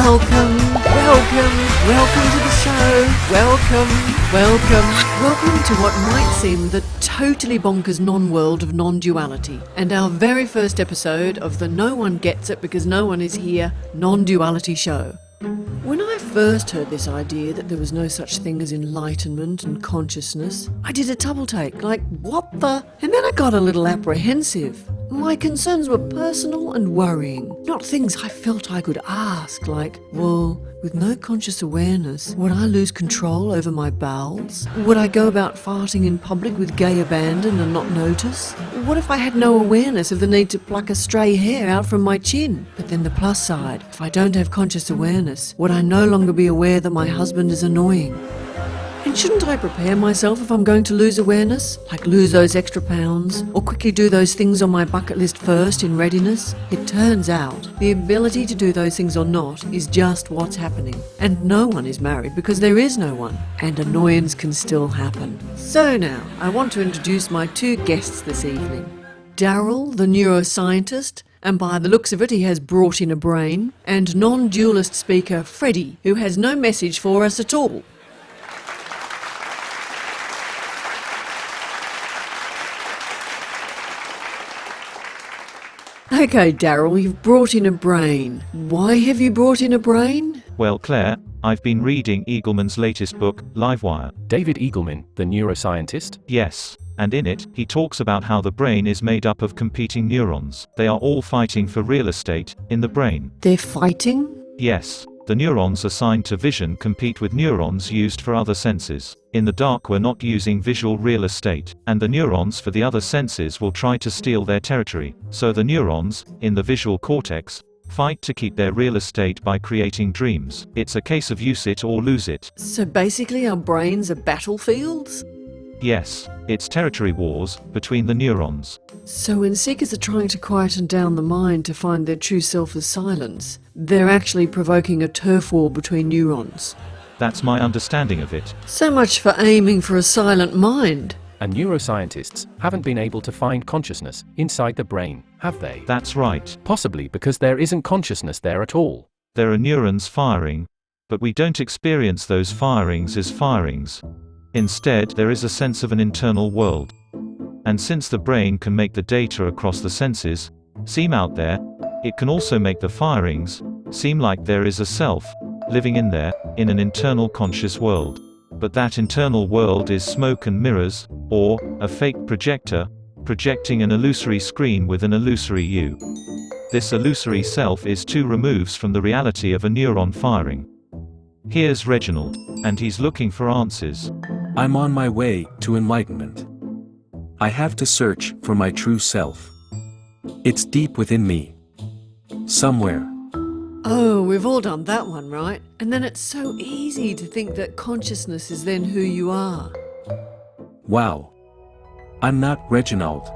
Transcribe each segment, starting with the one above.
Welcome to the show. Welcome to what might seem the totally bonkers non-world of non-duality, and our very first episode of the No One Gets It Because No One Is Here non-duality show. When I first heard this idea that there was no such thing as enlightenment and consciousness, I did a double take, like, what the? And then I got a little apprehensive. My concerns were personal and worrying, not things I felt I could ask, like, well, with no conscious awareness, would I lose control over my bowels? Would I go about farting in public with gay abandon and not notice? What if I had no awareness of the need to pluck a stray hair out from my chin? But then the plus side, if I don't have conscious awareness, would I no longer be aware that my husband is annoying? And shouldn't I prepare myself if I'm going to lose awareness? Like lose those extra pounds? Or quickly do those things on my bucket list first in readiness? It turns out, the ability to do those things or not is just what's happening. And no one is married because there is no one. And annoyance can still happen. So now, I want to introduce my two guests this evening. Daryl, the neuroscientist, and by the looks of it he has brought in a brain, and non-dualist speaker Freddie, who has no message for us at all. Okay, Daryl, you've brought in a brain. Why have you brought in a brain? Well, Claire, I've been reading Eagleman's latest book, Livewired. David Eagleman, the neuroscientist? Yes, and in it, he talks about how the brain is made up of competing neurons. They are all fighting for real estate in the brain. They're fighting? Yes. The neurons assigned to vision compete with neurons used for other senses. In the dark, we're not using visual real estate, and the neurons for the other senses will try to steal their territory. So the neurons, in the visual cortex, fight to keep their real estate by creating dreams. It's a case of use it or lose it. So basically our brains are battlefields? Yes, it's territory wars between the neurons. So when seekers are trying to quieten down the mind to find their true self as silence, they're actually provoking a turf war between neurons. That's my understanding of it. So much for aiming for a silent mind. And neuroscientists haven't been able to find consciousness inside the brain, have they? That's right. Possibly because there isn't consciousness there at all. There are neurons firing, but we don't experience those firings as firings. Instead, there is a sense of an internal world. And since the brain can make the data across the senses seem out there, it can also make the firings seem like there is a self living in there, in an internal conscious world. But that internal world is smoke and mirrors, or a fake projector, projecting an illusory screen with an illusory you. This illusory self is two removes from the reality of a neuron firing. Here's Reginald, and he's looking for answers. I'm on my way to enlightenment. I have to search for my true self. It's deep within me. Somewhere. Oh, we've all done that one, right? And then it's so easy to think that consciousness is then who you are. Wow. I'm not Reginald.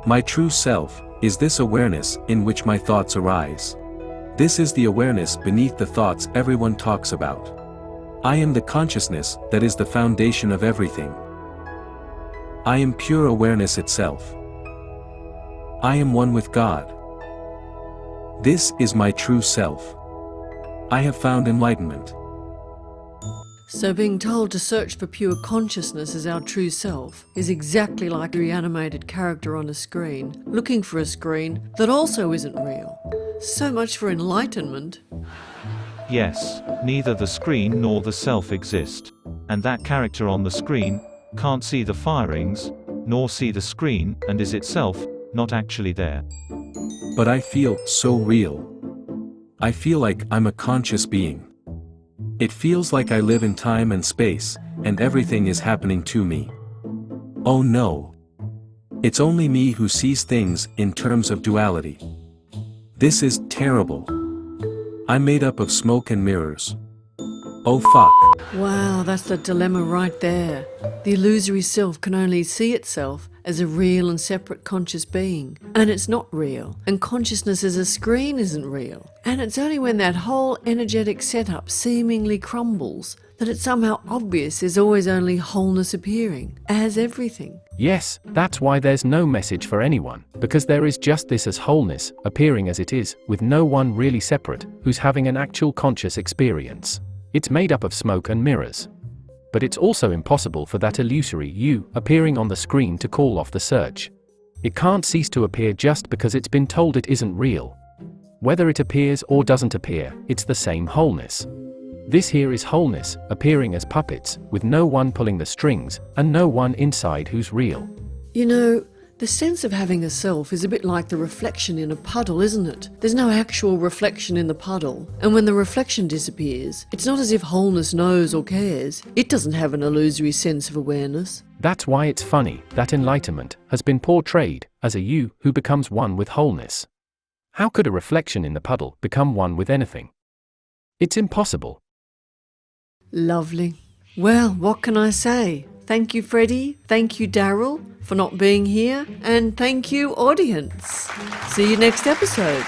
My true self is this awareness in which my thoughts arise. This is the awareness beneath the thoughts everyone talks about. I am the consciousness that is the foundation of everything. I am pure awareness itself. I am one with God. This is my true self. I have found enlightenment. So being told to search for pure consciousness as our true self is exactly like a reanimated character on a screen, looking for a screen that also isn't real. So much for enlightenment. Yes, neither the screen nor the self exist. And that character on the screen can't see the firings, nor see the screen, and is itself not actually there. But I feel so real. I feel like I'm a conscious being. It feels like I live in time and space, and everything is happening to me. Oh no. It's only me who sees things in terms of duality. This is terrible. I'm made up of smoke and mirrors. Oh fuck. Wow, that's the dilemma right there. The illusory self can only see itself as a real and separate conscious being. And it's not real. And consciousness as a screen isn't real. And it's only when that whole energetic setup seemingly crumbles That it's somehow obvious there's always only wholeness appearing, as everything. Yes, that's why there's no message for anyone, because there is just this as wholeness, appearing as it is, with no one really separate, who's having an actual conscious experience. It's made up of smoke and mirrors. But it's also impossible for that illusory you, appearing on the screen to call off the search. It can't cease to appear just because it's been told it isn't real. Whether it appears or doesn't appear, it's the same wholeness. This here is wholeness, appearing as puppets, with no one pulling the strings, and no one inside who's real. You know, the sense of having a self is a bit like the reflection in a puddle, isn't it? There's no actual reflection in the puddle, and when the reflection disappears, it's not as if wholeness knows or cares. It doesn't have an illusory sense of awareness. That's why it's funny that enlightenment has been portrayed as a you who becomes one with wholeness. How could a reflection in the puddle become one with anything? It's impossible. Lovely. Well, what can I say? Thank you, Freddie. Thank you, Daryl, for not being here. And thank you, audience. See you next episode.